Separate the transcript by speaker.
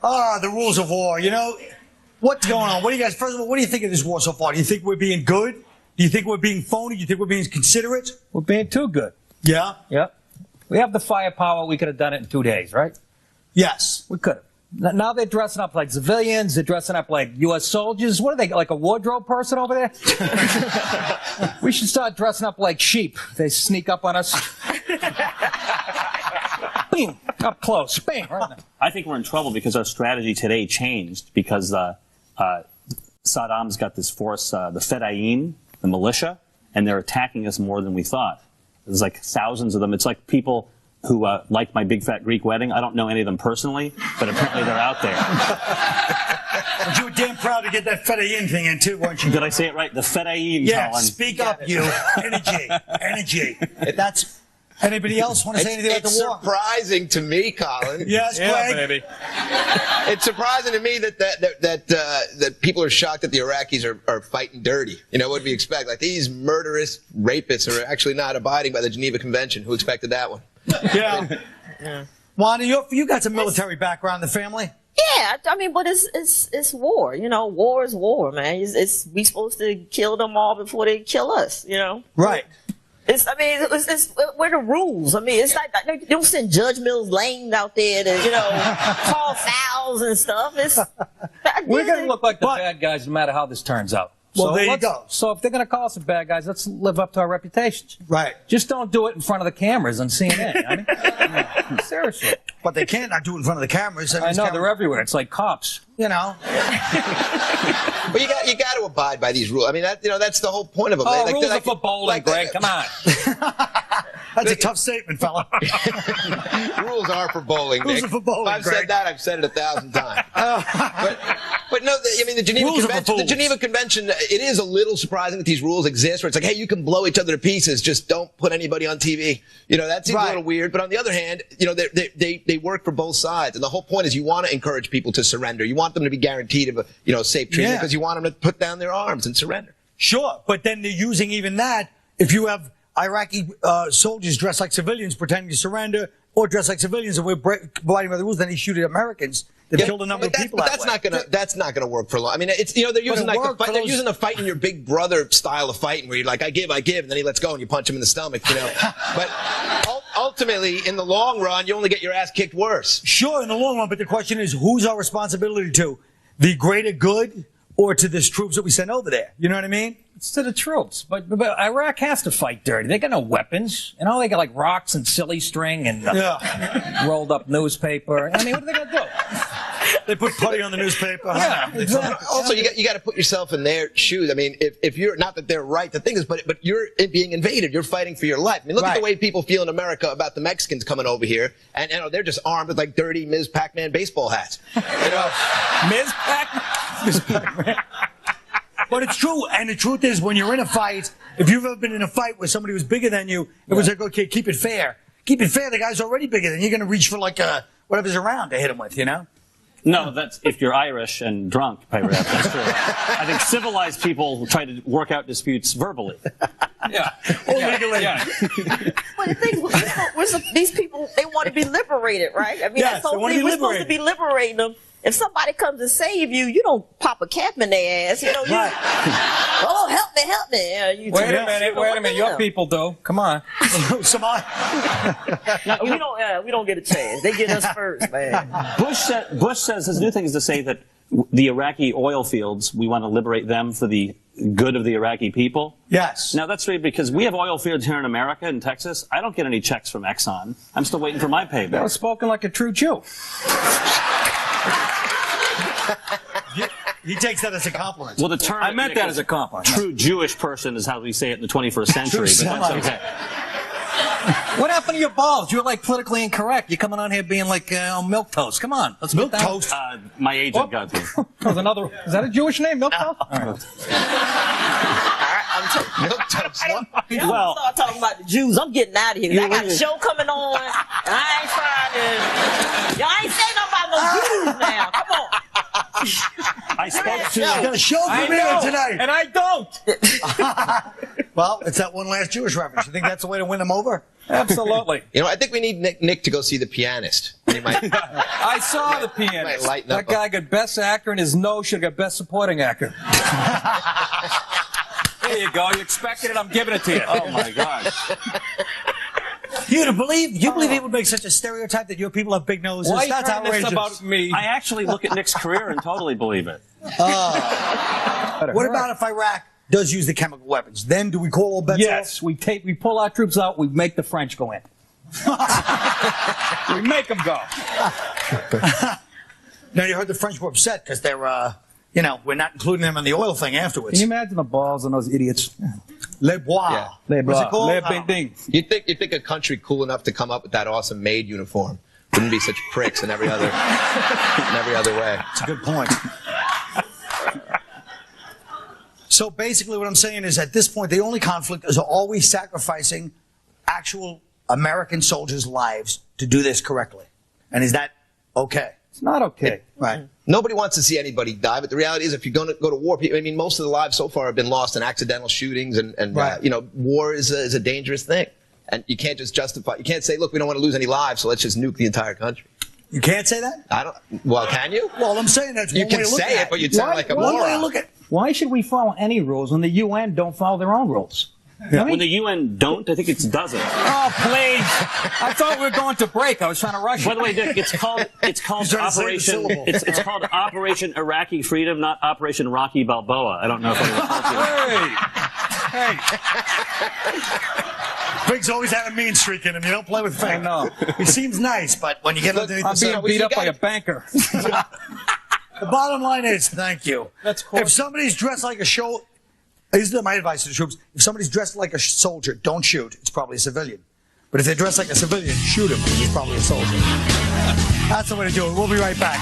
Speaker 1: The rules of war. You know, what's going on? What do you guys, first of all, what do you think of this war so far? Do you think we're being good? Do you think we're being phony? Do you think we're being considerate?
Speaker 2: We're being too good.
Speaker 1: Yeah?
Speaker 2: Yep. We have the firepower. We could have done it in 2 days, right?
Speaker 1: Yes.
Speaker 2: We could have. Now they're dressing up like civilians. They're dressing up like U.S. soldiers. What are they, like a wardrobe person over there? We should start dressing up like sheep. They sneak up on us. Bing, up close. Bing, right now.
Speaker 3: I think we're in trouble because our strategy today changed because Saddam's got this force, the Fedayeen, the militia, and they're attacking us more than we thought. There's like thousands of them. It's like people who like my big fat Greek wedding. I don't know any of them personally, but apparently they're out there.
Speaker 1: But you were damn proud to get that Fedayeen thing in too, weren't you?
Speaker 3: Did I say it right? The Fedayeen,
Speaker 1: yeah,
Speaker 3: Colin.
Speaker 1: Speak up, you. Energy. That's. Anybody else want to say anything about the war?
Speaker 4: It's surprising to me, Colin.
Speaker 1: Yes, Greg?
Speaker 2: Yeah, baby.
Speaker 4: It's surprising to me that people are shocked that the Iraqis are fighting dirty. You know, what do we expect? Like, these murderous rapists are actually not abiding by the Geneva Convention. Who expected that one?
Speaker 1: Yeah. Wanda, you got some military background in the family?
Speaker 5: Yeah, I mean, but it's war. You know, war is war, man. We supposed to kill them all before they kill us. You know.
Speaker 1: Right.
Speaker 5: We're the rules. I mean, it's like they don't send Judge Mills Lane out there to, you know, call fouls and stuff.
Speaker 2: We're going to look like the bad guys no matter how this turns out.
Speaker 1: Well,
Speaker 2: so
Speaker 1: there you go.
Speaker 2: So if they're going to call us the bad guys, let's live up to our reputations.
Speaker 1: Right.
Speaker 2: Just don't do it in front of the cameras on CNN. I mean, seriously.
Speaker 1: But they can't not do it in front of the cameras.
Speaker 2: I know, they're everywhere. It's like cops.
Speaker 1: You know.
Speaker 4: Well, you got to abide by these rules. I mean, that's the whole point of them.
Speaker 2: Oh, rules are for bowling, Greg. Come on.
Speaker 1: That's a tough statement, fella.
Speaker 4: Rules are for bowling, Nick.
Speaker 1: Rules are for bowling,
Speaker 4: if I've
Speaker 1: Greg.
Speaker 4: said that, I've said it 1,000 times. But no, I mean, the Geneva Convention, it is a little surprising that these rules exist, where it's like, hey, you can blow each other to pieces, just don't put anybody on TV. You know, that seems a little weird. But on the other hand, you know, they work for both sides. And the whole point is you want to encourage people to surrender. You want them to be guaranteed of safe treatment because you want them to put down their arms and surrender.
Speaker 1: Sure, but then they're using even that. If you have Iraqi soldiers dressed like civilians pretending to surrender, or dressed like civilians, and we're abiding by the rules, then they shoot at Americans. They've killed a number of people.
Speaker 4: That's not gonna work for long. I mean, it's they're using they're using the fighting your big brother style of fighting, where you're like, I give, and then he lets go and you punch him in the stomach. You know, but ultimately, in the long run, you only get your ass kicked worse.
Speaker 1: Sure, in the long run, but the question is, who's our responsibility to? The greater good, or to the troops that we send over there? You know what I mean?
Speaker 2: It's to the troops. But Iraq has to fight dirty. They got no weapons. You know, they got like rocks and silly string and rolled up newspaper. I mean, what are they going to do?
Speaker 1: They put putty on the newspaper.
Speaker 2: Yeah, exactly.
Speaker 4: Also, you got to put yourself in their shoes. I mean, if you're, not that they're right, the thing is, but you're being invaded. You're fighting for your life. I mean, look at the way people feel in America about the Mexicans coming over here, and they're just armed with like dirty Ms. Pac-Man baseball hats. You know,
Speaker 2: Ms. Pac-Man.
Speaker 1: But it's true, and the truth is, when you're in a fight, if you've ever been in a fight where somebody was bigger than you, it was like, okay, keep it fair. Keep it fair. The guy's already bigger than you. You're going to reach for like whatever's around to hit him with, you know?
Speaker 3: No, that's if you're Irish and drunk, Pirate. That's true. I think civilized people try to work out disputes verbally.
Speaker 2: Yeah.
Speaker 1: Or legally.
Speaker 2: Yeah.
Speaker 5: But the thing, these people, they want to be liberated, right? I mean,
Speaker 1: Yes,
Speaker 5: that's the
Speaker 1: they
Speaker 5: whole
Speaker 1: want to
Speaker 5: thing.
Speaker 1: be
Speaker 5: We're supposed to be liberating them. If somebody comes to save you, you don't pop a cap in their ass. You know, oh, help me.
Speaker 2: Wait a minute. Your people do. Come on.
Speaker 1: Somebody.
Speaker 5: We don't get a chance. They get us first, man.
Speaker 3: Bush says his new thing is to say that the Iraqi oil fields, we want to liberate them for the good of the Iraqi people.
Speaker 1: Yes.
Speaker 3: Now, that's right, because we have oil fields here in America, in Texas. I don't get any checks from Exxon. I'm still waiting for my payback.
Speaker 2: That was spoken like a true Jew.
Speaker 1: He takes that as a compliment.
Speaker 3: Well, the term
Speaker 2: I meant that as a compliment.
Speaker 3: True Jewish person is how we say it in the 21st century, but that's okay.
Speaker 2: What happened to your balls? You're like politically incorrect. You're coming on here being like milk toast. Come on, let's
Speaker 1: milk
Speaker 2: get down.
Speaker 1: toast.
Speaker 3: My agent got me.
Speaker 2: There's another. Is that a Jewish name? Milk toast.
Speaker 4: milk toast.
Speaker 5: Well, start talking about the Jews. I'm getting out of here. I got a show coming on. I ain't trying to. Y'all ain't saying nothing about no Jews now. Come on.
Speaker 3: I spoke to
Speaker 1: got a show premiere tonight.
Speaker 2: And I don't.
Speaker 1: Well, it's that one last Jewish reference. You think that's the way to win them over?
Speaker 2: Absolutely.
Speaker 4: You know, I think we need Nick to go see The Pianist. He might,
Speaker 2: I saw The Pianist.
Speaker 4: lighten
Speaker 2: That
Speaker 4: up
Speaker 2: guy got Best Actor, and his nose should have got Best Supporting Actor. There you go. You expected it. I'm giving it to you.
Speaker 3: Oh my gosh.
Speaker 1: You believe he would make such a stereotype that your people have big noses?
Speaker 2: Why are you
Speaker 1: That's
Speaker 2: trying
Speaker 1: outrageous.
Speaker 2: this about me?
Speaker 3: I actually look at Nick's career and totally believe it.
Speaker 1: What about if Iraq does use the chemical weapons? Then do we call all bets
Speaker 2: Yes, we pull our troops out. We make the French go in. We make them go.
Speaker 1: Now, you heard the French were upset because they're, we're not including them in the oil thing afterwards.
Speaker 2: Can you imagine the balls on those idiots?
Speaker 1: Les Bois.
Speaker 4: Yeah.
Speaker 2: Les
Speaker 1: What's it called?
Speaker 2: Les Bing.
Speaker 4: you'd think a country cool enough to come up with that awesome maid uniform wouldn't be such pricks in every other way.
Speaker 1: That's a good point. So basically what I'm saying is at this point, the only conflict is always sacrificing actual American soldiers' lives to do this correctly. And is that okay?
Speaker 2: It's not okay.
Speaker 1: Right.
Speaker 4: Nobody wants to see anybody die, but the reality is if you're going to go to war, most of the lives so far have been lost in accidental shootings and
Speaker 1: Right.
Speaker 4: war is a dangerous thing. And you can't just you can't say, look, we don't want to lose any lives, so let's just nuke the entire country.
Speaker 1: You can't say that?
Speaker 4: Well, can you?
Speaker 1: Well, I'm saying that's
Speaker 4: You
Speaker 1: one way
Speaker 4: can
Speaker 1: to look
Speaker 4: say
Speaker 1: at
Speaker 4: it, but you'd sound like a
Speaker 1: One way to
Speaker 4: moron.
Speaker 1: look at it.
Speaker 2: Why should we follow any rules when the UN don't follow their own rules?
Speaker 3: When the UN don't, I think it doesn't.
Speaker 2: Oh, please. I thought we were going to break. I was trying to rush
Speaker 3: By
Speaker 2: you.
Speaker 3: the way, Dick, it's called
Speaker 1: trying to say the
Speaker 3: Operation.
Speaker 1: syllable.
Speaker 3: It's called Operation Iraqi Freedom, not Operation Rocky Balboa. I don't know if anyone told you.
Speaker 2: Hey.
Speaker 1: Big's always had a mean streak in him. You don't play with Fink.
Speaker 2: I know.
Speaker 1: He seems nice, but when you get underneath
Speaker 2: I'm
Speaker 1: the
Speaker 2: being
Speaker 1: surface,
Speaker 2: beat up by a banker.
Speaker 1: the bottom line is, thank you.
Speaker 2: That's cool.
Speaker 1: If somebody's dressed like a show, this is my advice to the troops. If somebody's dressed like a soldier, don't shoot. It's probably a civilian. But if they're dressed like a civilian, shoot him because he's probably a soldier. That's the way to do it. We'll be right back.